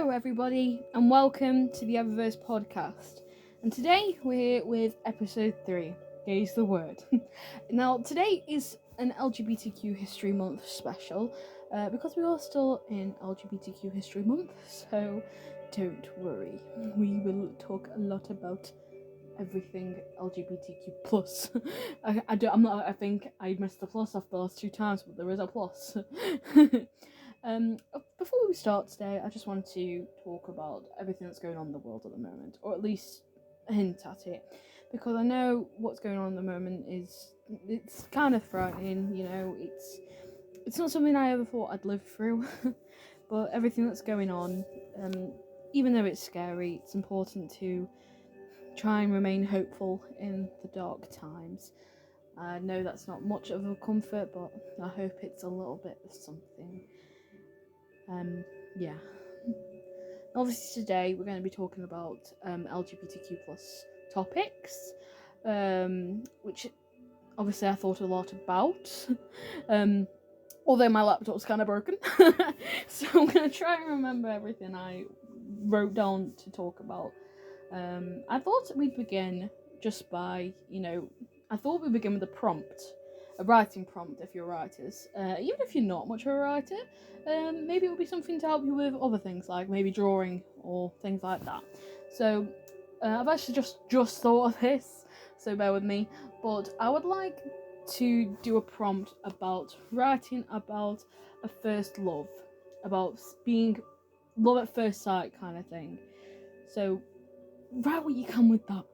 Hello everybody and welcome to the Eververse podcast. And today we're here with episode 3, Gaze the Word. Now today is an LGBTQ History Month special because we are still in LGBTQ History Month, so don't worry. We will talk a lot about everything LGBTQ plus. I think I missed the plus off the last 2 times, but there is a plus. Before we start today, I just wanted to talk about everything that's going on in the world at the moment, or at least hint at it, because I know what's going on at the moment it's kind of frightening. It's not something I ever thought I'd live through, but everything that's going on, even though it's scary, it's important to try and remain hopeful in the dark times. I know that's not much of a comfort, but I hope it's a little bit of something. Yeah. Obviously today we're going to be talking about LGBTQ plus topics, which obviously I thought a lot about, although my laptop's kind of broken, so I'm going to try and remember everything I wrote down to talk about. I thought we'd begin just by, with a prompt. A writing prompt if you're writers. Even if you're not much of a writer, maybe it would be something to help you with other things, like maybe drawing or things like that. So I've actually just thought of this, so bear with me. But I would like to do a prompt about writing about a first love, about being love at first sight kind of thing. So write what you can with that.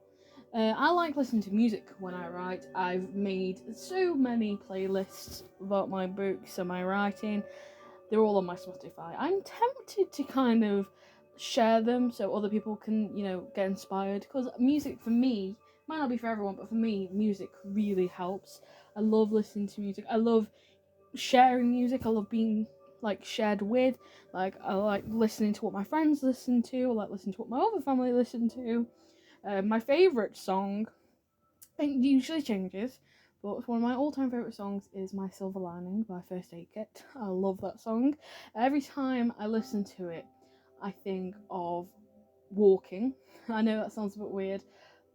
I like listening to music when I write. I've made so many playlists about my books and my writing. They're all on my Spotify. I'm tempted to kind of share them so other people can, get inspired. Because music for me, might not be for everyone, but for me, music really helps. I love listening to music. I love sharing music. I love being shared with. I like listening to what my friends listen to. I like listening to what my other family listen to. My favourite song, it usually changes, but one of my all-time favourite songs is My Silver Lining by First Aid Kit. I love that song. Every time I listen to it, I think of walking. I know that sounds a bit weird,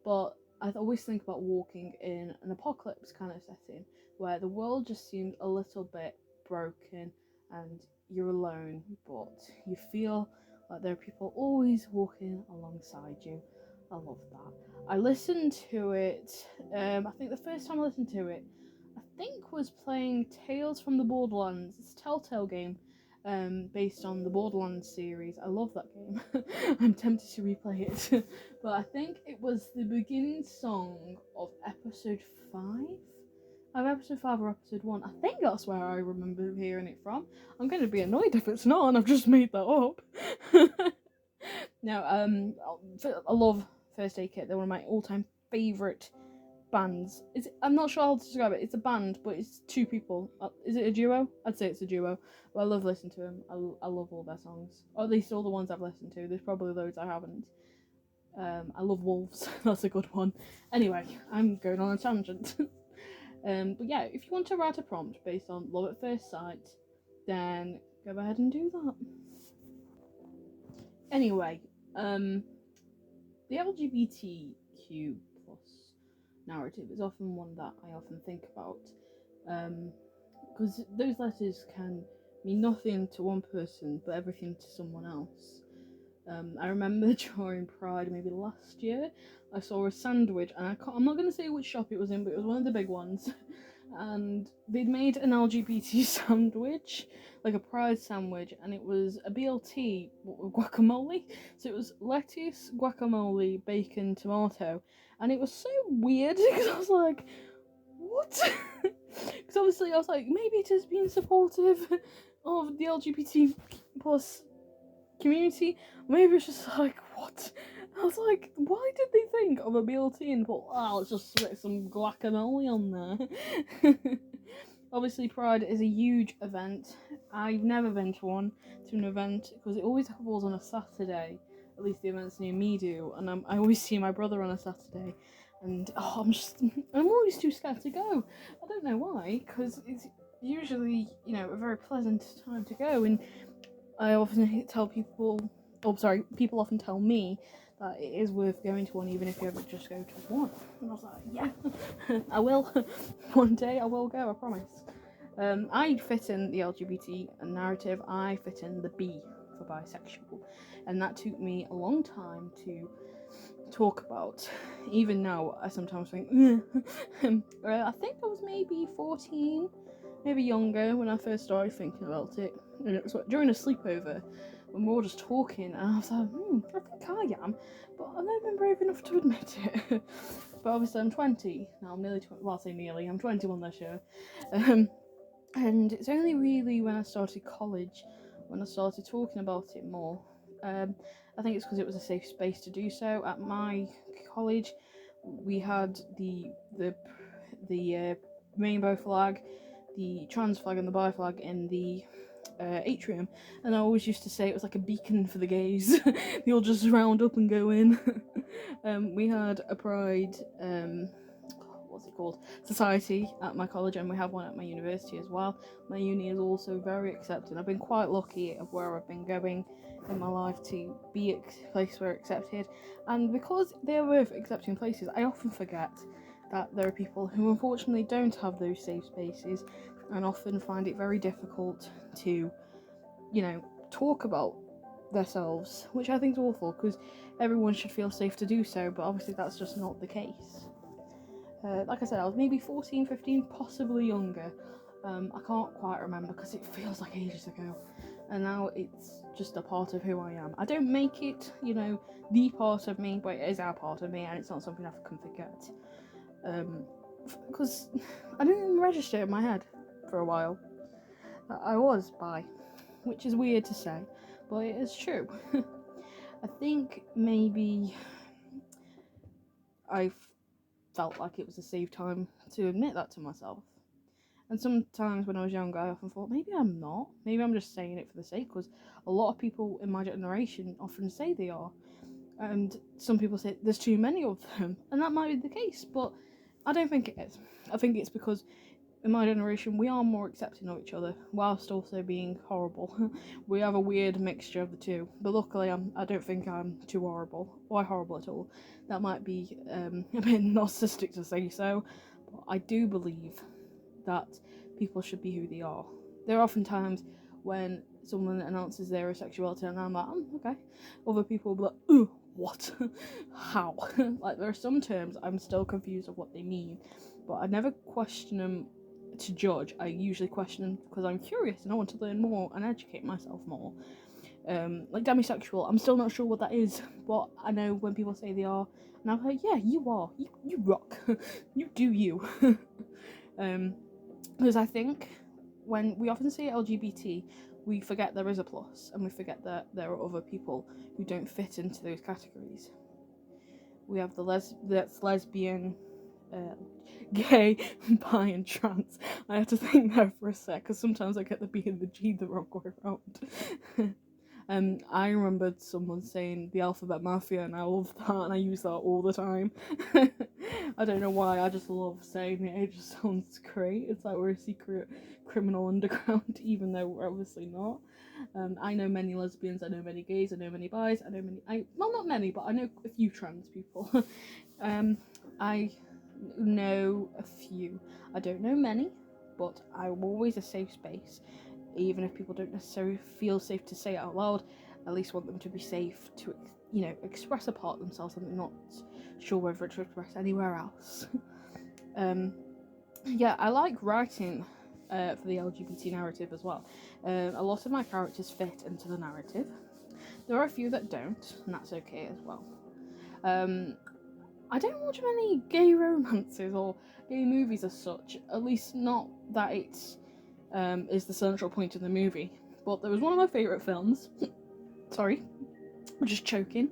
but I always think about walking in an apocalypse kind of setting, where the world just seems a little bit broken and you're alone, but you feel like there are people always walking alongside you. I love that. I listened to it, I think the first time I listened to it, was playing Tales from the Borderlands. It's a Telltale game, based on the Borderlands series. I love that game. I'm tempted to replay it. But I think it was the beginning song of episode 5? Of episode 5 or episode 1. I think that's where I remember hearing it from. I'm going to be annoyed if it's not and I've just made that up. No, I love First Aid Kit. They're one of my all-time favourite bands. I'm not sure how to describe it. It's a band, but it's 2 people. Is it a duo? I'd say it's a duo. But I love listening to them. I love all their songs. Or at least all the ones I've listened to. There's probably loads I haven't. I love Wolves. That's a good one. Anyway, I'm going on a tangent. But yeah, if you want to write a prompt based on love at first sight, then go ahead and do that. Anyway, the LGBTQ plus narrative is often one that I often think about, because those letters can mean nothing to one person but everything to someone else. I remember during Pride, maybe last year, I saw a sandwich, and I'm not going to say which shop it was in, but it was one of the big ones, and they'd made an LGBT sandwich, like a Pride sandwich, and it was a BLT with guacamole. So it was lettuce, guacamole, bacon, tomato, and it was so weird because I was like, what? Because obviously I was like, maybe it is being supportive of the LGBT plus community. Maybe it's just like, what? I was like, why did they think of a BLT and thought, let's just split some guacamole on there? Obviously, Pride is a huge event. I've never been to an event, because it always falls on a Saturday. At least the events near me do, and I always see my brother on a Saturday, and I'm always too scared to go. I don't know why, because it's usually, a very pleasant time to go, and I often tell people people often tell me that it is worth going to one, even if you ever just go to one. And I was like, yeah, I will. One day I will go, I promise. I fit in the LGBT narrative. I fit in the B for bisexual, and that took me a long time to talk about. Even now, I sometimes think, I think I was maybe 14, maybe younger, when I first started thinking about it. And it was during a sleepover when we were all just talking, and I was like, I think I am, but I've never been brave enough to admit it. But obviously, I'm 20 now. I'm nearly 20. Well, I'll say nearly. I'm 21 this year. And it's only really when I started college when I started talking about it more. I think it's because it was a safe space to do so. At my college, we had the rainbow flag, the trans flag, and the bi flag in the atrium, and I always used to say it was like a beacon for the gays. They all just round up and go in. We had a pride. What's it called? Society at my college, and we have one at my university as well. My uni is also very accepting. I've been quite lucky of where I've been going in my life to be a place where accepted, and because they're both accepting places, I often forget that there are people who unfortunately don't have those safe spaces and often find it very difficult to, talk about themselves, which I think is awful, because everyone should feel safe to do so, but obviously that's just not the case. Like I said, I was maybe 14, 15, possibly younger. I can't quite remember because it feels like ages ago. And now it's just a part of who I am. I don't make it, the part of me, but it is our part of me, and it's not something I can forget. Because I didn't even register in my head for a while that I was bi, which is weird to say, but it is true. I think maybe I felt like it was a safe time to admit that to myself. And sometimes when I was younger, I often thought, maybe I'm not. Maybe I'm just saying it for the sake, because a lot of people in my generation often say they are. And some people say there's too many of them. And that might be the case, but I don't think it is. I think it's because in my generation, we are more accepting of each other, whilst also being horrible. We have a weird mixture of the two. But luckily, I don't think I'm too horrible, or horrible at all. That might be a bit narcissistic to say so, but I do believe that people should be who they are. There are often times when someone announces their sexuality and I'm like, okay. Other people will be like, ooh, what? How? Like, there are some terms I'm still confused of what they mean, but I never question them to judge. I usually question them because I'm curious and I want to learn more and educate myself more. Like demisexual, I'm still not sure what that is, but I know when people say they are, and I'm like, yeah, you are. You rock. You do you. Because I think when we often say LGBT, we forget there is a plus, and we forget that there are other people who don't fit into those categories. We have that's lesbian, gay, bi, and trans. I have to think there for a sec, because sometimes I get the B and the G the wrong way around. I remembered someone saying the alphabet mafia, and I love that, and I use that all the time. I don't know why, I just love saying it. It just sounds great. It's like we're a secret criminal underground, even though we're obviously not. I know many lesbians, I know many gays, I know many bis, I know well, not many, but I know a few trans people. I know a few. I don't know many, but I'm always a safe space. Even if people don't necessarily feel safe to say it out loud, I at least want them to be safe to, express a part of themselves, and I'm not sure whether it's expressed anywhere else. Yeah, I like writing for the LGBT narrative as well. A lot of my characters fit into the narrative. There are a few that don't, and that's okay as well. I don't watch many gay romances or gay movies as such, at least not that it's is the central point of the movie. But there was one of my favourite films. Sorry, I'm just choking.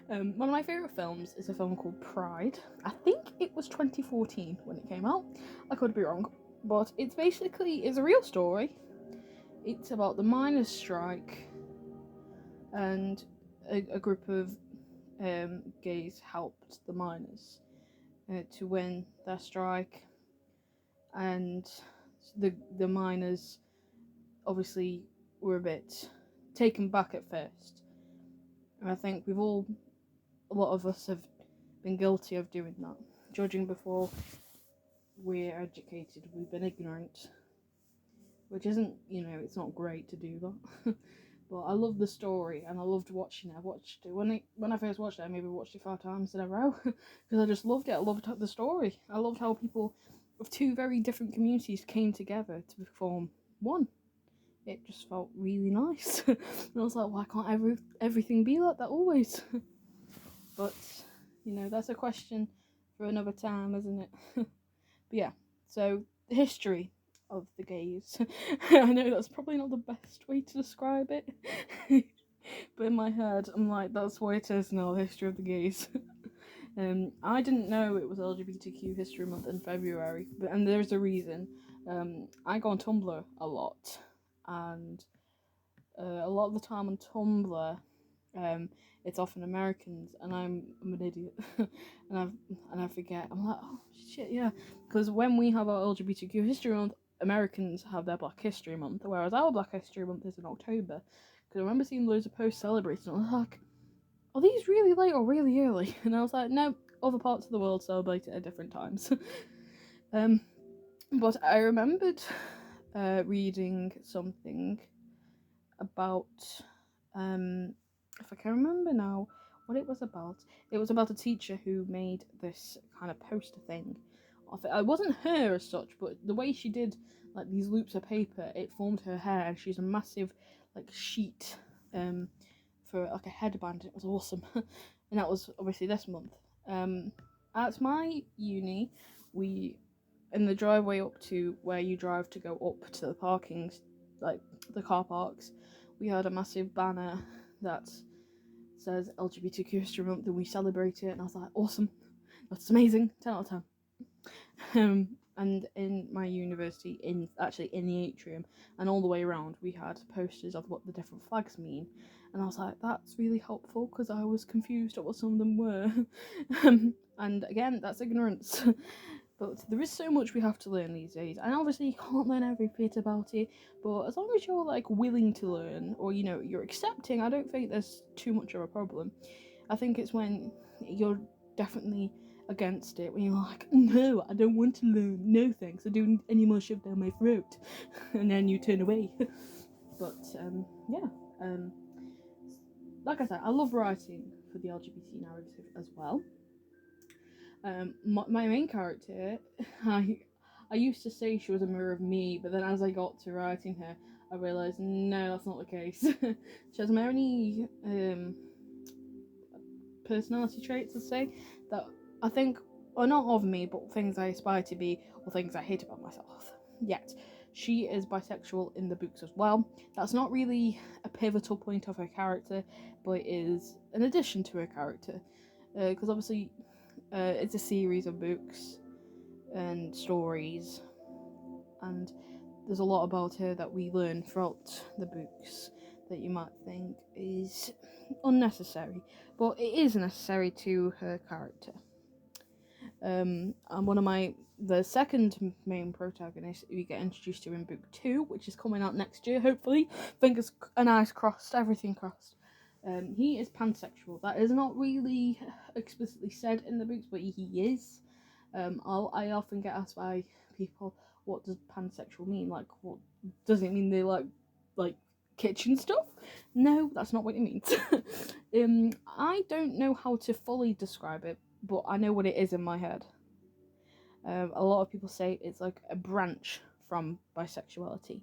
One of my favourite films is a film called Pride. I think it was 2014 when it came out. I could be wrong. But it's a real story. It's about the miners' strike, and a group of gays helped the miners to win their strike, and the miners obviously were a bit taken back at first And I think a lot of us have been guilty of doing that. Judging before we're educated, we've been ignorant. Which isn't, it's not great to do that. But I love the story and I loved watching it. I watched it when I first watched it. I maybe watched it 5 times in a row because I just loved it. I loved the story. I loved how people of two very different communities came together to form one. It just felt really nice. And I was like, why can't everything be like that always? But that's a question for another time, isn't it? But yeah, so the history of the gays. I know that's probably not the best way to describe it, but in my head, I'm like, that's what it is now, the history of the gays. I didn't know it was LGBTQ History Month in February, and there's a reason. I go on Tumblr a lot, and a lot of the time on Tumblr, it's often Americans, and I'm an idiot, and I forget. I'm like, oh shit, yeah, because when we have our LGBTQ History Month, Americans have their Black History Month, whereas our Black History Month is in October. Because I remember seeing loads of posts celebrating. I was like, are these really late or really early? And I was like, no, other parts of the world celebrate it at different times. But I remembered reading something about if I can remember now what it was about. It was about a teacher who made this kind of poster thing of it. It wasn't her as such, but the way she did like these loops of paper, it formed her hair, and she's a massive like sheet for like a headband. It was awesome. And that was obviously this month. At my uni, we in the driveway up to where you drive to go up to the parkings, like the car parks, we had a massive banner that says LGBTQ History Month and we celebrate it, and I was like, awesome, that's amazing, 10 out of 10. And in my university, in the atrium and all the way around, we had posters of what the different flags mean, and I was like, that's really helpful because I was confused at what some of them were. And again, that's ignorance. But there is so much we have to learn these days, and obviously you can't learn every bit about it, but as long as you're like willing to learn, or you're accepting, I don't think there's too much of a problem. I think it's when you're definitely against it, when you're like, no, I don't want to learn, no thanks, I don't need any more shoved down my throat, and then you turn away. But yeah, like I said, I love writing for the LGBT narrative as well. My main character, I used to say she was a mirror of me, but then as I got to writing her, I realised no, that's not the case. She has many personality traits, let's say, that I think are not of me, but things I aspire to be, or things I hate about myself. Yet, she is bisexual in the books as well. That's not really a pivotal point of her character, but is an addition to her character. Because obviously, it's a series of books and stories, and there's a lot about her that we learn throughout the books that you might think is unnecessary, but it is necessary to her character. And the second main protagonist we get introduced to in book 2, which is coming out next year, hopefully. Fingers and eyes crossed, everything crossed. He is pansexual. That is not really explicitly said in the books, but he is. I often get asked by people, what does pansexual mean? Like, what does it mean? They like kitchen stuff? No, that's not what it means. I don't know how to fully describe it, but I know what it is in my head. A lot of people say it's like a branch from bisexuality,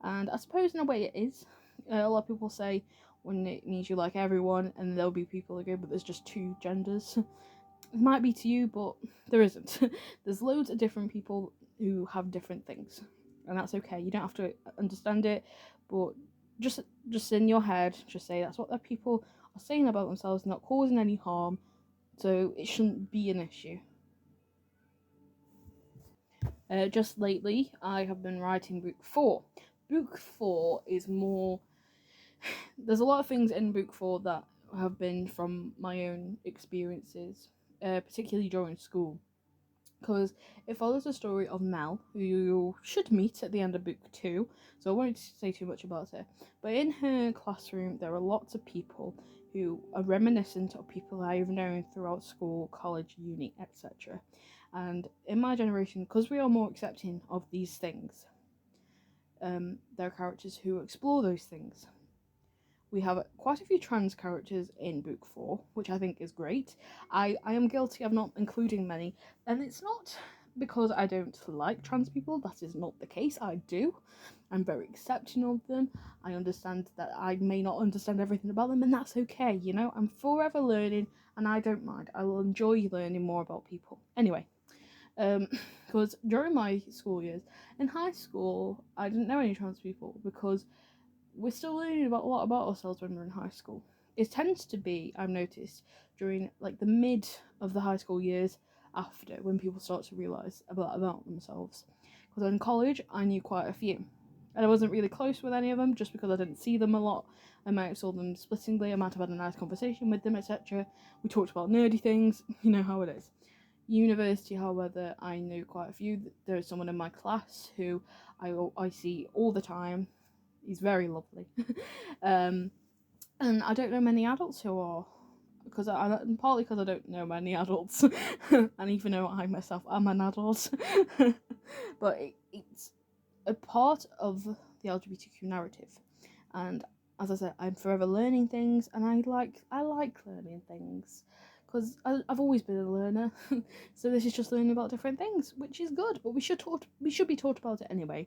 and I suppose in a way it is. A lot of people say when it means you like everyone, and there'll be people that go, but there's just two genders. It might be to you, but there isn't. There's loads of different people who have different things, and that's okay. You don't have to understand it, but just in your head, just say that's what the people are saying about themselves, not causing any harm, so it shouldn't be an issue. Just lately, I have been writing book 4. Book 4 is more. There's a lot of things in book 4 that have been from my own experiences, particularly during school. because it follows the story of Mel, who you should meet at the end of book 2, so I won't say too much about her. But in her classroom, there are lots of people who are reminiscent of people I've known throughout school, college, uni, etc. And in my generation, because we are more accepting of these things, there are characters who explore those things. We have quite a few trans characters in book 4, which I think is great. I am guilty of not including many, and it's not because I don't like trans people. That is not the case. I do. I'm very accepting of them. I understand that I may not understand everything about them, and that's okay, you know? I'm forever learning, and I don't mind. I will enjoy learning more about people. Anyway, because during my school years, in high school, I didn't know any trans people because we're still learning about a lot about ourselves when we're in high school. It tends to be, I've noticed, during like the mid of the high school years after, when people start to realise about themselves. Because in college, I knew quite a few. And I wasn't really close with any of them just because I didn't see them a lot. I might have saw them splittingly, I might have had a nice conversation with them, etc. We talked about nerdy things, you know how it is. University, however, I knew quite a few. There's someone in my class who I see all the time. He's very lovely. And I don't know many adults who are, because partly because I don't know many adults, and even though I myself am an adult, but it's a part of the LGBTQ narrative, and as I said, I'm forever learning things, and I like learning things, because I've always been a learner, so this is just learning about different things, which is good, but we should be taught about it anyway.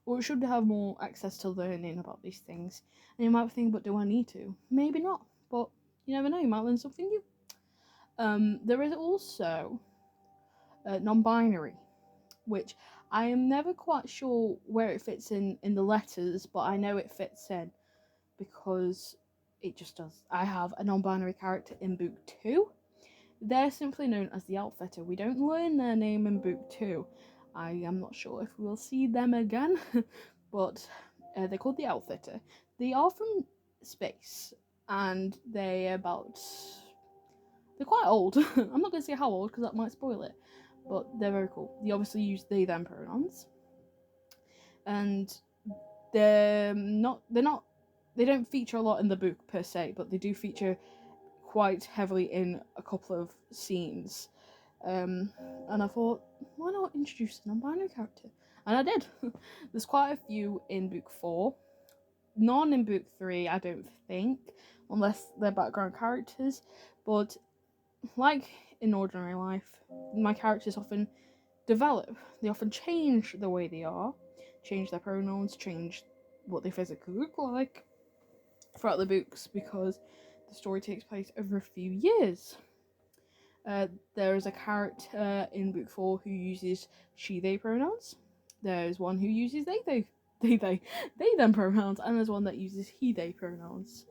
Or we should have more access to learning about these things. And you might think, but do I need to? Maybe not, but you never know, you might learn something new. There is also non-binary, which I am never quite sure where it fits in the letters, but I know it fits in because it just does. I have a non-binary character in book 2. They're simply known as the Outfitter. We don't learn their name in book 2. I am not sure if we'll see them again, but they're called the Outfitter. They are from space, and they're quite old. I'm not going to say how old because that might spoil it, but they're very cool. They obviously use they them pronouns, and they don't feature a lot in the book per se, but they do feature quite heavily in a couple of scenes. And I thought, why not introduce a non-binary character? And I did. There's quite a few in book 4. None in book 3, I don't think, unless they're background characters. But like in ordinary life, my characters often develop. They often change the way they are, change their pronouns, change what they physically look like throughout the books because the story takes place over a few years. There is a character in book 4 who uses she/they pronouns. There's one who uses they them pronouns, and there's one that uses he/they pronouns.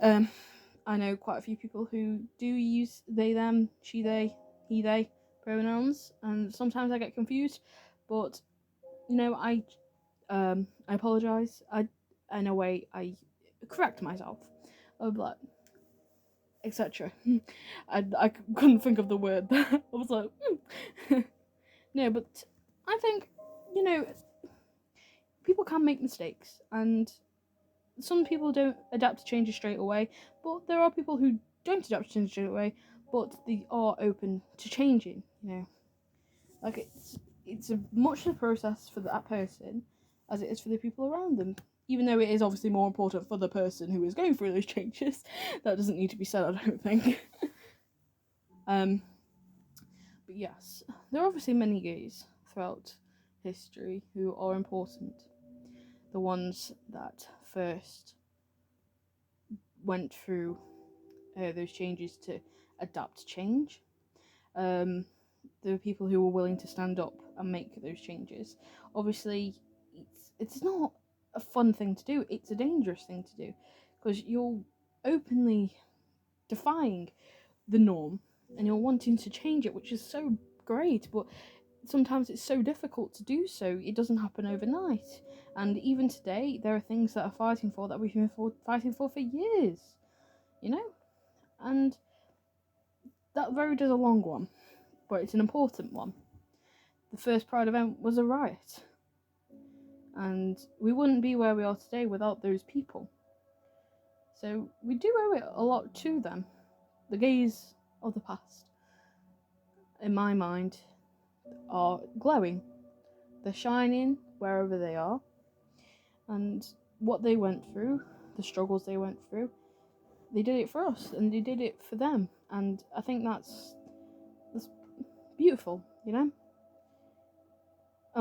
I know quite a few people who do use they them, she/they, he/they pronouns, and sometimes I get confused. But you know, I apologize. In a way, I correct myself. But etc. I couldn't think of the word there. I was like, no, but I think, you know, people can make mistakes, and some people don't adapt to changes straight away, but there are people who don't adapt to changes straight away, but they are open to changing, you know. Like, it's a much of a process for that person as it is for the people around them. Even though it is obviously more important for the person who is going through those changes. That doesn't need to be said, I don't think. But yes, there are obviously many gays throughout history who are important. The ones that first went through those changes to adapt to change. There were people who were willing to stand up and make those changes. Obviously, it's not a fun thing to do. It's a dangerous thing to do because you're openly defying the norm and you're wanting to change it, which is so great, but sometimes it's so difficult to do so. It doesn't happen overnight, and even today there are things that are fighting for that we've been fighting for years, you know. And that road is a long one, but it's an important one. The first Pride event was a riot, and we wouldn't be where we are today without those people. So we do owe it a lot to them. The gays of the past, in my mind, are glowing. They're shining wherever they are, and what they went through, the struggles they went through, they did it for us, and they did it for them, and I think that's beautiful, you know?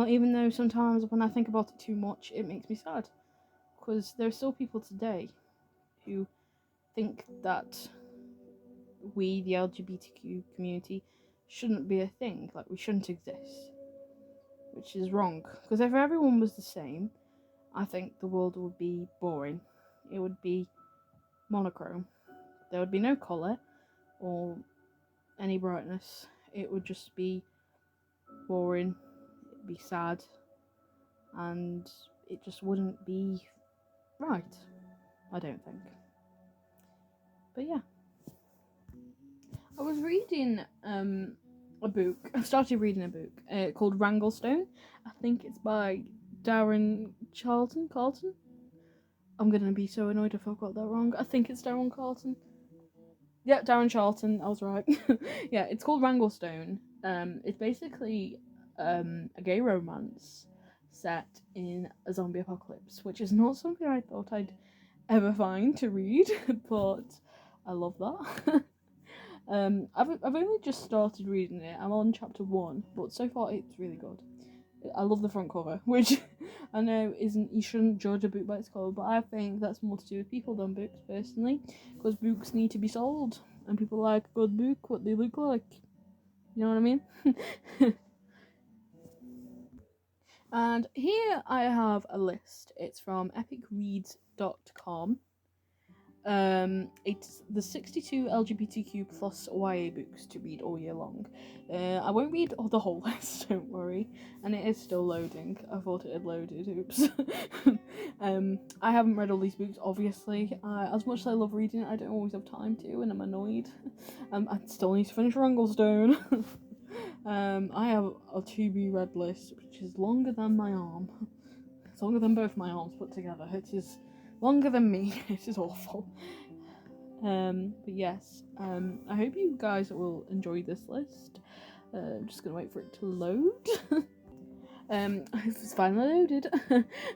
Even though sometimes when I think about it too much, it makes me sad, because there are still people today who think that we, the LGBTQ community, shouldn't be a thing, like we shouldn't exist, which is wrong, because if everyone was the same, I think the world would be boring. It would be monochrome. There would be no colour or any brightness. It would just be boring, it'd be sad, and it just wouldn't be right, I don't think. But yeah. I was reading a book. I started reading a book called Wranglestone. I think it's by Darren Carlton. I'm gonna be so annoyed if I've got that wrong. I think it's Darren Carlton. Yeah, Darren Charlton, I was right. Yeah, it's called Wranglestone. It's basically a gay romance set in a zombie apocalypse, which is not something I thought I'd ever find to read, but I love that. I've only just started reading it. I'm on chapter 1, but so far it's really good. I love the front cover, which I know isn't, you shouldn't judge a book by its cover, but I think that's more to do with people than books, personally, because books need to be sold, and people like a good book, what they look like. You know what I mean? And here I have a list. It's from epicreads.com. It's the 62 LGBTQ plus YA books to read all year long. I won't read the whole list, don't worry, and it is still loading. I thought it had loaded, oops. I haven't read all these books, obviously. As much as I love reading, I don't always have time to, and I'm annoyed. I still need to finish Wranglestone. I have a to-be read list, which is longer than my arm. It's longer than both my arms put together. It is longer than me. It is awful. But yes, I hope you guys will enjoy this list. I'm just gonna wait for it to load. It's finally loaded.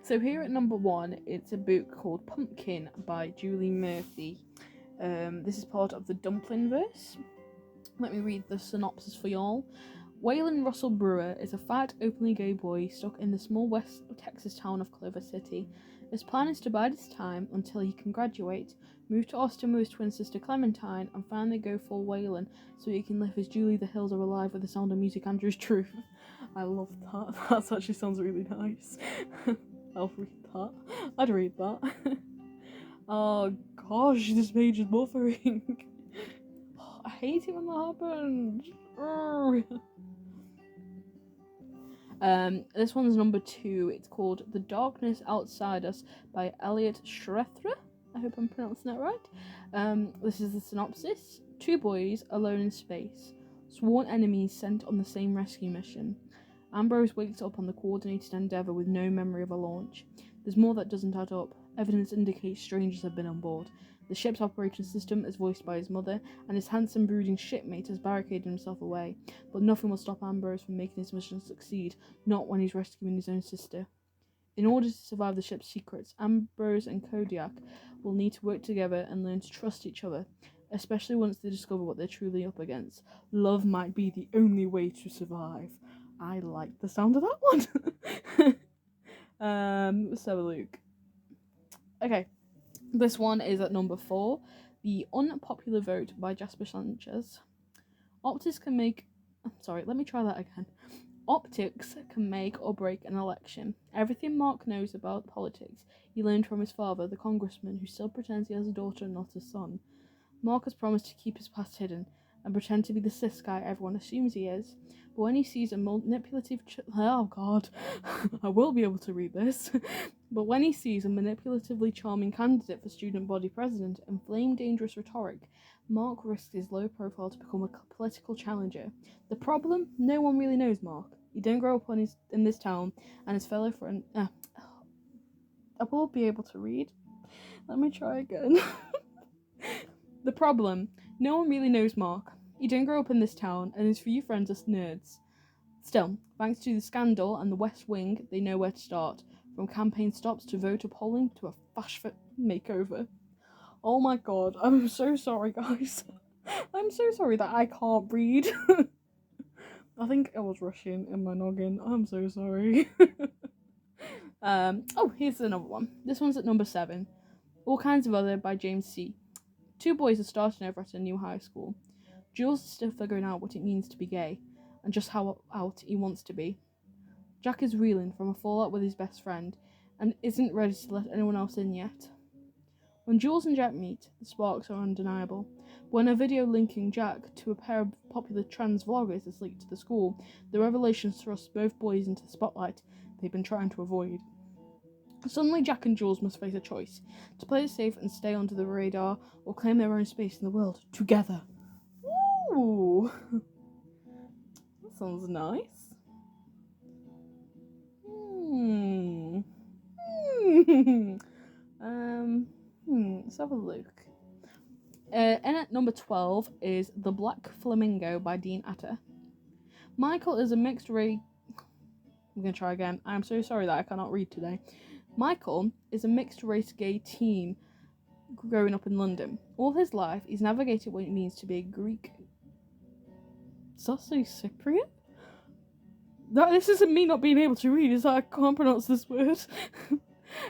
So here at number 1, it's a book called Pumpkin by Julie Murphy. This is part of the Dumplingverse. Let me read the synopsis for y'all. Waylon Russell Brewer is a fat, openly gay boy stuck in the small West Texas town of Clover City. His plan is to bide his time until he can graduate, move to Austin with his twin sister Clementine, and finally go full Waylon so he can live his Julie the Hills Are Alive with the Sound of Music Andrew's Truth. I love that. That actually sounds really nice. I'll read that. I'd read that. Oh gosh, this page is buffering. I hate it when that happens. This one's number 2. It's called The Darkness Outside Us by Elliot Schrethra. I hope I'm pronouncing that right. This is the synopsis. 2 boys alone in space. Sworn enemies sent on the same rescue mission. Ambrose wakes up on the coordinated endeavour with no memory of a launch. There's more that doesn't add up. Evidence indicates strangers have been on board. The ship's operating system is voiced by his mother, and his handsome, brooding shipmate has barricaded himself away. But nothing will stop Ambrose from making his mission succeed, not when he's rescuing his own sister. In order to survive the ship's secrets, Ambrose and Kodiak will need to work together and learn to trust each other, especially once they discover what they're truly up against. Love might be the only way to survive. I like the sound of that one. Let's have a look. Okay. This one is at number 4, The Unpopular Vote by Jasper Sanchez. Optics can make or break an election. Everything Mark knows about politics, he learned from his father, the congressman, who still pretends he has a daughter and not a son. Mark has promised to keep his past hidden and pretend to be the cis guy everyone assumes he is. But when he sees a manipulative I will be able to read this. But when he sees a manipulatively charming candidate for student body president and flame dangerous rhetoric, Mark risks his low profile to become a political challenger. The problem? No one really knows Mark. He didn't grow up in this town, and his fellow friend. I will be able to read. Let me try again. The problem? No one really knows Mark. He didn't grow up in this town, and his few friends are nerds. Still, thanks to the scandal and the West Wing, they know where to start. From campaign stops to voter polling to a fashion makeover. Oh my god, I'm so sorry, guys. I'm so sorry that I can't read. I think I was rushing in my noggin. I'm so sorry. Here's another one. This one's at number 7. All Kinds of Other by James C. 2 boys are starting over at a new high school. Jules is still figuring out what it means to be gay, and just how out he wants to be. Jack is reeling from a fallout with his best friend, and isn't ready to let anyone else in yet. When Jules and Jack meet, the sparks are undeniable. When a video linking Jack to a pair of popular trans vloggers is leaked to the school, the revelations thrust both boys into the spotlight they've been trying to avoid. Suddenly, Jack and Jules must face a choice: to play it safe and stay under the radar, or claim their own space in the world together. Ooh, that sounds nice. Let's have a look. And at number 12 is The Black Flamingo by Dean Atter. Michael is a mixed race. I'm going to try again. I'm so sorry that I cannot read today. Michael is a mixed race gay teen growing up in London. All his life, he's navigated what it means to be a Greek. Cypriot? This isn't me not being able to read, it's that I can't pronounce this word.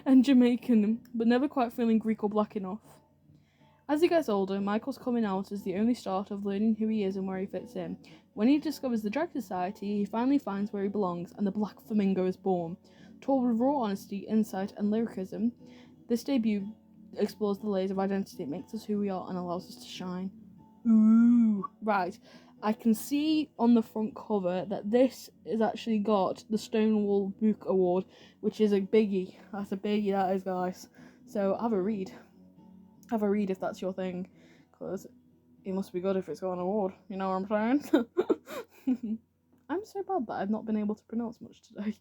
And Jamaican, but never quite feeling Greek or black enough. As he gets older, Michael's coming out is the only start of learning who he is and where he fits in. When he discovers the drag society, he finally finds where he belongs, and the Black Flamingo is born. Told with raw honesty, insight, and lyricism, this debut explores the layers of identity that makes us who we are and allows us to shine. Ooh. Right. I can see on the front cover that this has actually got the Stonewall Book Award, which is a biggie. That's a biggie, that is, guys. So have a read. Have a read if that's your thing, because it must be good if it's got an award. You know what I'm saying? I'm so bad that I've not been able to pronounce much today.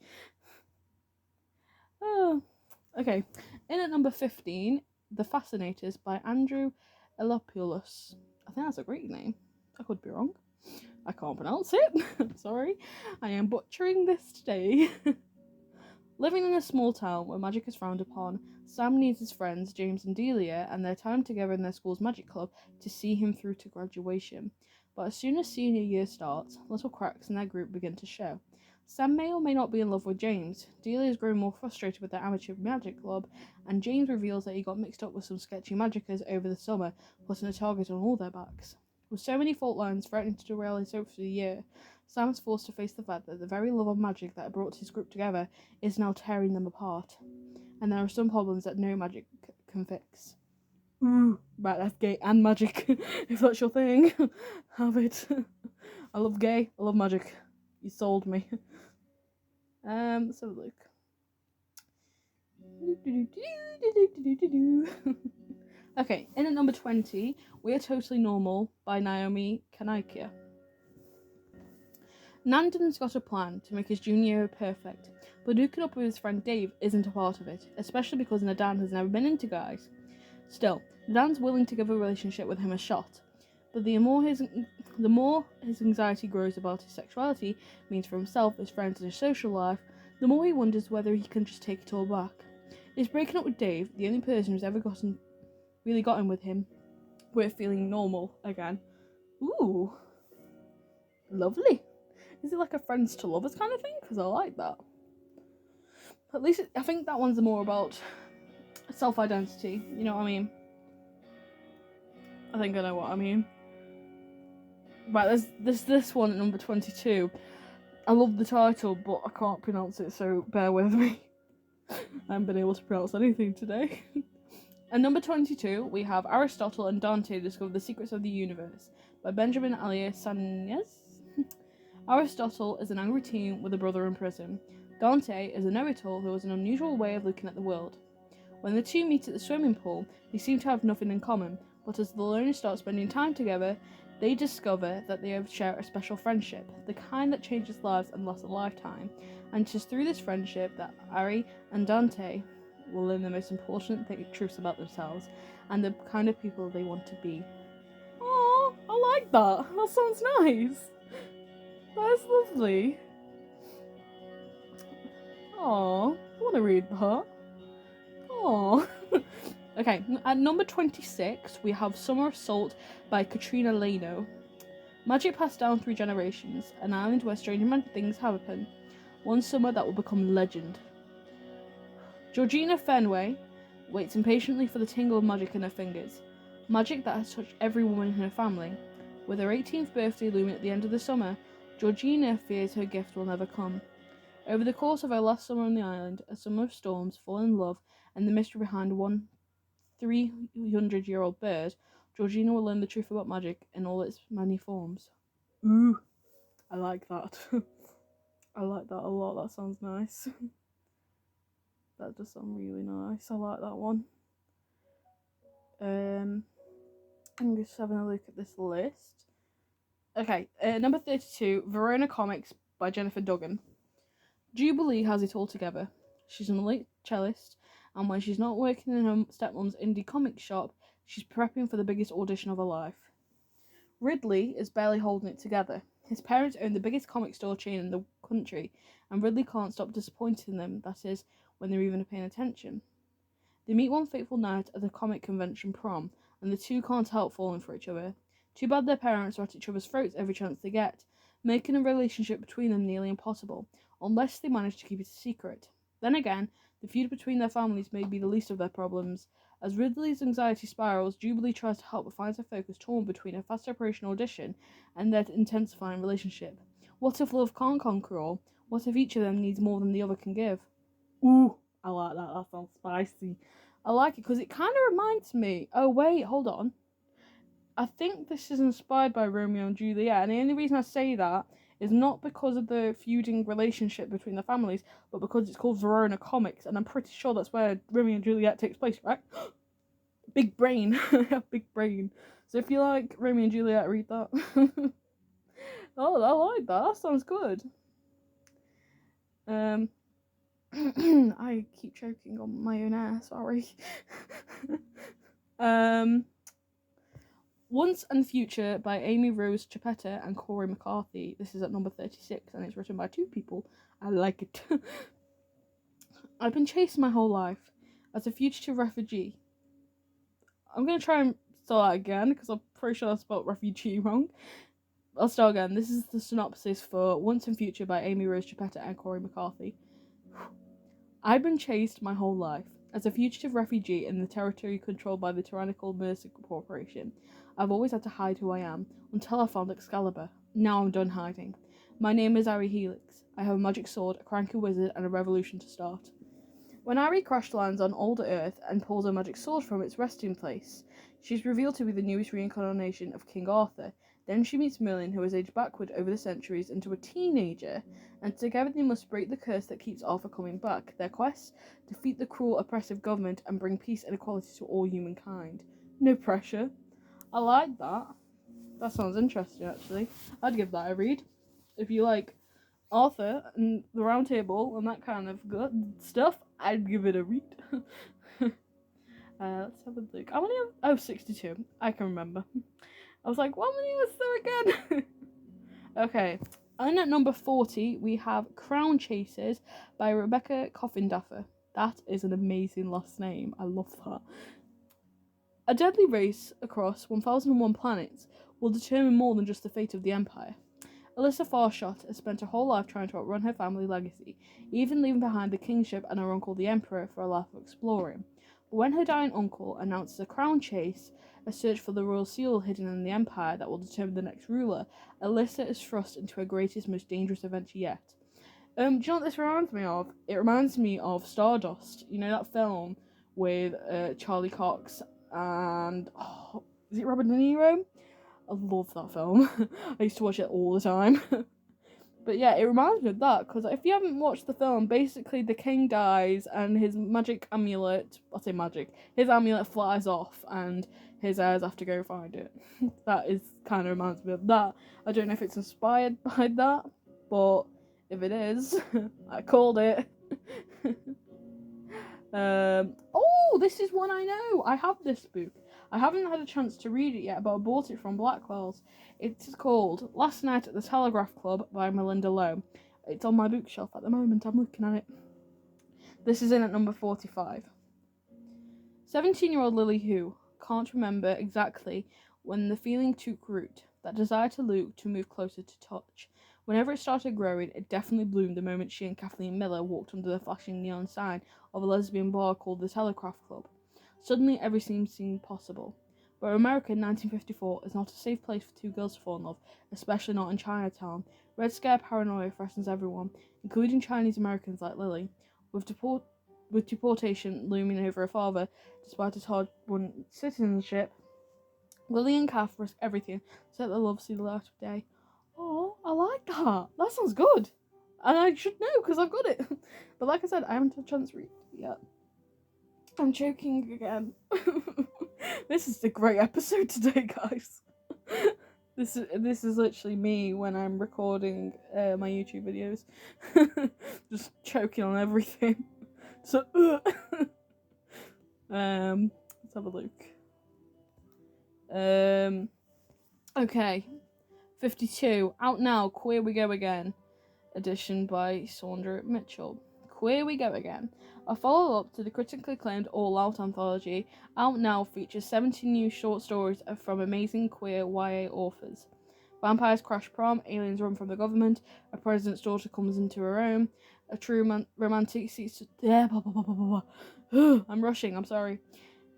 Okay. In at number 15, The Fascinators by Andrew Elopoulos. I think that's a great name. I could be wrong. I can't pronounce it. Sorry. I am butchering this today. Living in a small town where magic is frowned upon, Sam needs his friends, James and Delia, and their time together in their school's magic club to see him through to graduation. But as soon as senior year starts, little cracks in their group begin to show. Sam may or may not be in love with James. Delia is growing more frustrated with their amateur magic club, and James reveals that he got mixed up with some sketchy magicians over the summer, putting a target on all their backs. With so many fault lines threatening to derail his hopes for the year, Sam is forced to face the fact that the very love of magic that brought his group together is now tearing them apart. And there are some problems that no magic can fix. Ooh, right, that's gay and magic. If that's your thing, have it. I love gay, I love magic. You sold me. Let's have a look. Okay, in at number 20, We Are Totally Normal by Naomi Kanaikia. Nandan's got a plan to make his junior year perfect, but hooking up with his friend Dave isn't a part of it, especially because Nadan has never been into guys. Still, Nadan's willing to give a relationship with him a shot, but the more his anxiety grows about his sexuality means for himself, his friends, and his social life, the more he wonders whether he can just take it all back. Is breaking up with Dave the only person who's ever really gotten with him? We're feeling normal again. Ooh, lovely. Is it like a friends to lovers kind of thing? Because I like that. At least I think that one's more about self-identity. You know what I mean? I think I know what I mean. Right, there's this one at number 22. I love the title, but I can't pronounce it, so bear with me. I haven't been able to pronounce anything today. At number 22, we have Aristotle and Dante Discover the Secrets of the Universe by Benjamin Alias Sanez. Aristotle is an angry teen with a brother in prison. Dante is a know-it-all who has an unusual way of looking at the world. When the two meet at the swimming pool, they seem to have nothing in common, but as the learners start spending time together, they discover that they share a special friendship, the kind that changes lives and lasts a lifetime. And it is through this friendship that Ari and Dante will learn the most important truths about themselves and the kind of people they want to be. Oh, I like that. That sounds nice. That is lovely. Oh, I want to read that. Oh. Okay, at number 26, we have Summer Assault by Katrina Leno. Magic passed down through generations, an island where strange magic things happen. One summer that will become legend. Georgina Fenway waits impatiently for the tingle of magic in her fingers. Magic that has touched every woman in her family. With her 18th birthday looming at the end of the summer, Georgina fears her gift will never come. Over the course of her last summer on the island, a summer of storms, falling in love, and the mystery behind one 300-year-old bird, Georgina will learn the truth about magic in all its many forms. Ooh, I like that. I like that a lot. That sounds nice. That does sound really nice. I like that one. I'm just having a look at this list. Okay, number 32, Verona Comics by Jennifer Duggan. Jubilee has it all together. She's an elite cellist, and when she's not working in her stepmom's indie comic shop, she's prepping for the biggest audition of her life. Ridley is barely holding it together. His parents own the biggest comic store chain in the country, and Ridley can't stop disappointing them, that is, when they're even paying attention. They meet one fateful night at a comic convention prom, and the two can't help falling for each other. Too bad their parents are at each other's throats every chance they get, making a relationship between them nearly impossible, unless they manage to keep it a secret. Then again, the feud between their families may be the least of their problems. As Ridley's anxiety spirals, Jubilee tries to help but finds her focus torn between a fast approaching audition and their intensifying relationship. What if love can't conquer all? What if each of them needs more than the other can give? Ooh, I like that. That sounds spicy. I like it because it kind of reminds me. Oh, wait, hold on. I think this is inspired by Romeo and Juliet, and the only reason I say that is not because of the feuding relationship between the families, but because it's called Verona Comics, and I'm pretty sure that's where Romeo and Juliet takes place, right? Big brain. Big brain. So if you like Romeo and Juliet, read that. Oh, I like that. That sounds good. I keep choking on my own air, sorry. Once and Future by Amy Rose Chapetta and Corey McCarthy. This is at number 36 and it's written by two people. I like it. I've been chased my whole life as a fugitive refugee. I'm going to try and start that again because I'm pretty sure I spelled refugee wrong. I'll start again. This is the synopsis for Once and Future by Amy Rose Chapetta and Corey McCarthy. I've been chased my whole life as a fugitive refugee in the territory controlled by the tyrannical Mercer Corporation. I've always had to hide who I am, until I found Excalibur. Now I'm done hiding. My name is Ari Helix. I have a magic sword, a cranky wizard, and a revolution to start. When Ari crash lands on older Earth and pulls her magic sword from its resting place, she's revealed to be the newest reincarnation of King Arthur. Then she meets Merlin, who has aged backward over the centuries into a teenager, and together they must break the curse that keeps Arthur coming back. Their quest? Defeat the cruel, oppressive government and bring peace and equality to all humankind. No pressure. I like that. That sounds interesting, actually. I'd give that a read. If you like Arthur and the Round Table and that kind of good stuff, I'd give it a read. Let's have a look. How many? 62. I can remember. I was like, what many was there again? Okay. And at number 40, we have Crown Chasers by Rebecca Coffindaffer. That is an amazing last name. I love that. A deadly race across 1001 planets will determine more than just the fate of the Empire. Alyssa Farshot has spent her whole life trying to outrun her family legacy, even leaving behind the kingship and her uncle the Emperor for a life of exploring. But when her dying uncle announces a crown chase, a search for the royal seal hidden in the Empire that will determine the next ruler, Alyssa is thrust into her greatest, most dangerous adventure yet. Do you know what this reminds me of? It reminds me of Stardust. You know that film with Charlie Cox and is it Robert De Niro? I love that film. I used to watch it all the time. But yeah, it reminds me of that, because if you haven't watched the film, basically the king dies and his magic amulet, I say magic, his amulet flies off and his heirs have to go find it. That is kind of reminds me of that. I don't know if it's inspired by that, but if it is, I called it. Oh, this is one I know. I have this book. I haven't had a chance to read it yet, but I bought it from Blackwell's. It's called Last Night at the Telegraph Club by Melinda Lowe. It's on my bookshelf at the moment. I'm looking at it. This is in at number 45. 17-year-old Lily Who can't remember exactly when the feeling took root, that desire to look, to move closer, to touch. Whenever it started growing, it definitely bloomed the moment she and Kathleen Miller walked under the flashing neon sign of a lesbian bar called the Telegraph Club. Suddenly, everything seemed possible. But America in 1954 is not a safe place for two girls to fall in love, especially not in Chinatown. Red Scare paranoia threatens everyone, including Chinese Americans like Lily. With deportation looming over her father, despite his hard-won citizenship, Lily and Kath risk everything to let their love see the light of day. Oh, I like that. That sounds good. And I should know because I've got it. But like I said, I haven't had a chance to read it yet. I'm joking again. This is a great episode today, guys. This is literally me when I'm recording my YouTube videos. Just choking on everything. So, let's have a look. Okay. 52. Out now, Queer We Go Again. Edition by Sandra Mitchell. Queer We Go Again. A follow-up to the critically acclaimed All Out anthology, Out Now features 17 new short stories from amazing queer YA authors. Vampires crash prom, aliens run from the government, a president's daughter comes into her own, a true romantic seeks to... I'm rushing, I'm sorry.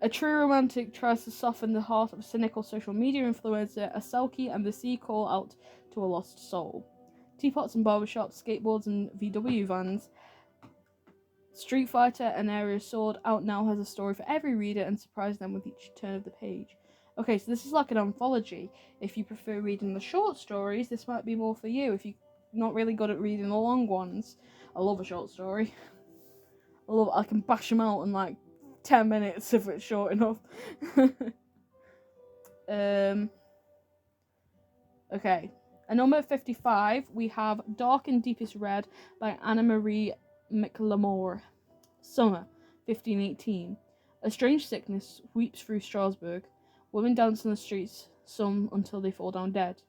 A true romantic tries to soften the heart of a cynical social media influencer, a Selkie and the Sea call out to a lost soul. Teapots and barbershops, skateboards and VW vans. Street Fighter and Area Sword. Out Now has a story for every reader and surprise them with each turn of the page. Okay, so this is like an anthology. If you prefer reading the short stories, this might be more for you. If you're not really good at reading the long ones, I love a short story. I can bash them out in like 10 minutes if it's short enough. Okay. At number 55, we have Dark and Deepest Red by Anna Marie McLemore. Summer, 1518. A strange sickness sweeps through Strasbourg. Women dance in the streets, some until they fall down dead.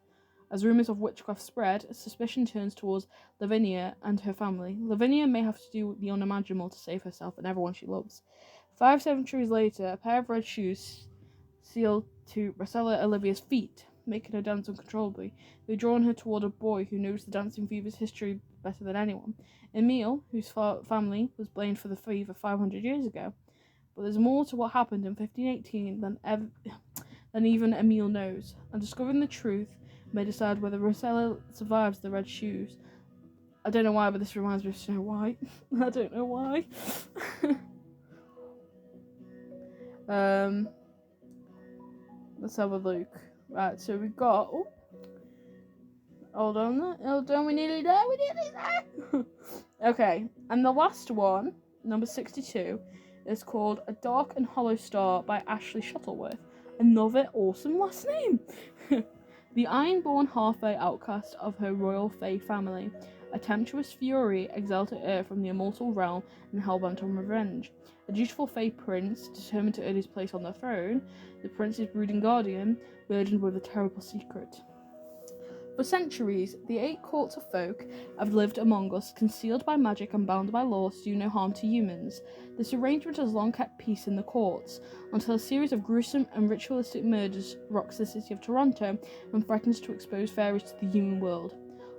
As rumours of witchcraft spread, suspicion turns towards Lavinia and her family. Lavinia may have to do the unimaginable to save herself and everyone she loves. 5 centuries later, a pair of red shoes sealed to Marcella Olivia's feet, making her dance uncontrollably. They drawn her toward a boy who knows the dancing fever's history better than anyone. Emile, whose family was blamed for the fever 500 years ago. But there's more to what happened in 1518 than even Emile knows, and discovering the truth may decide whether Marcella survives the red shoes. I don't know why, but this reminds me of Snow White. I don't know why. Let's have a look. Right, so we've got... Oh, hold on, we're nearly there. Okay, and the last one, number 62, is called A Dark and Hollow Star by Ashley Shuttleworth. Another awesome last name. The iron-born halfway outcast of her royal Fae family, a tempestuous fury exiled to Earth from the immortal realm and hellbent on revenge. A dutiful Fae prince, determined to earn his place on the throne, the prince's brooding guardian, burdened with a terrible secret. For centuries, the 8 courts of folk have lived among us, concealed by magic and bound by law to do no harm to humans. This arrangement has long kept peace in the courts, until a series of gruesome and ritualistic murders rocks the city of Toronto and threatens to expose fairies to the human world.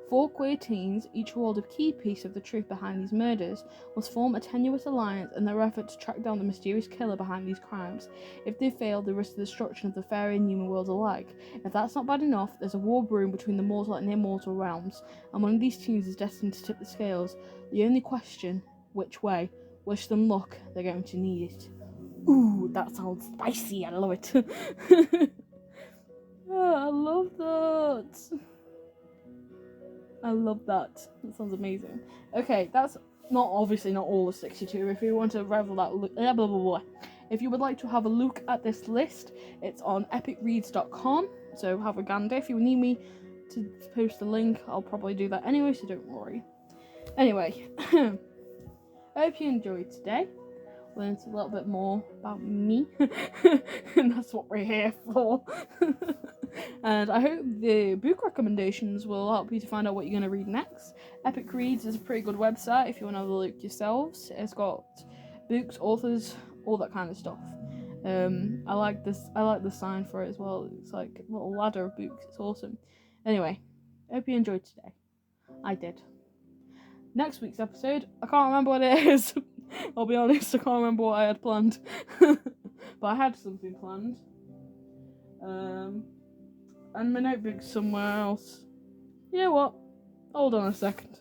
4 queer teens, each who hold a key piece of the truth behind these murders, must form a tenuous alliance in their effort to track down the mysterious killer behind these crimes. If they fail, they risk the destruction of the fairy and human worlds alike. If that's not bad enough, there's a war brewing between the mortal and immortal realms, and one of these teens is destined to tip the scales. The only question, which way? Wish them luck, they're going to need it. Ooh, that sounds spicy, I love it. Oh, I love that. I love that. That sounds amazing. Okay, that's obviously not all the 62. If you want to revel that, blah, blah, blah, blah. If you would like to have a look at this list, it's on epicreads.com. So have a gander. If you need me to post a link, I'll probably do that anyway, so don't worry. Anyway, I hope you enjoyed today. Learned a little bit more about me, and that's what we're here for. And I hope the book recommendations will help you to find out what you're going to read next. Epic Reads is a pretty good website if you want to have a look yourselves. It's got books, authors, all that kind of stuff. I like the sign for it as well. It's like a little ladder of books. It's awesome. Anyway, I hope you enjoyed today. I did. Next week's episode, I can't remember what it is. I'll be honest, I can't remember what I had planned. But I had something planned. And my notebook's somewhere else. You know what? Hold on a second.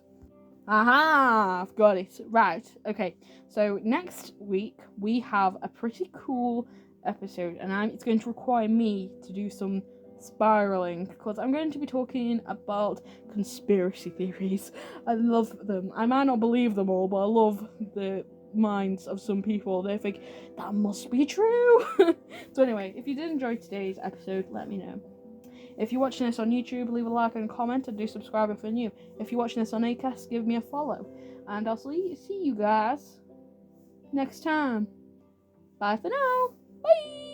Aha! I've got it. Right. Okay. So next week we have a pretty cool episode, and it's going to require me to do some spiraling because I'm going to be talking about conspiracy theories. I love them. I might not believe them all, but I love the minds of some people. They think that must be true. So anyway, if you did enjoy today's episode, let me know. If you're watching this on YouTube, leave a like and a comment, and do subscribe if you're new. If you're watching this on Acast, give me a follow. And I'll see you guys next time. Bye for now. Bye!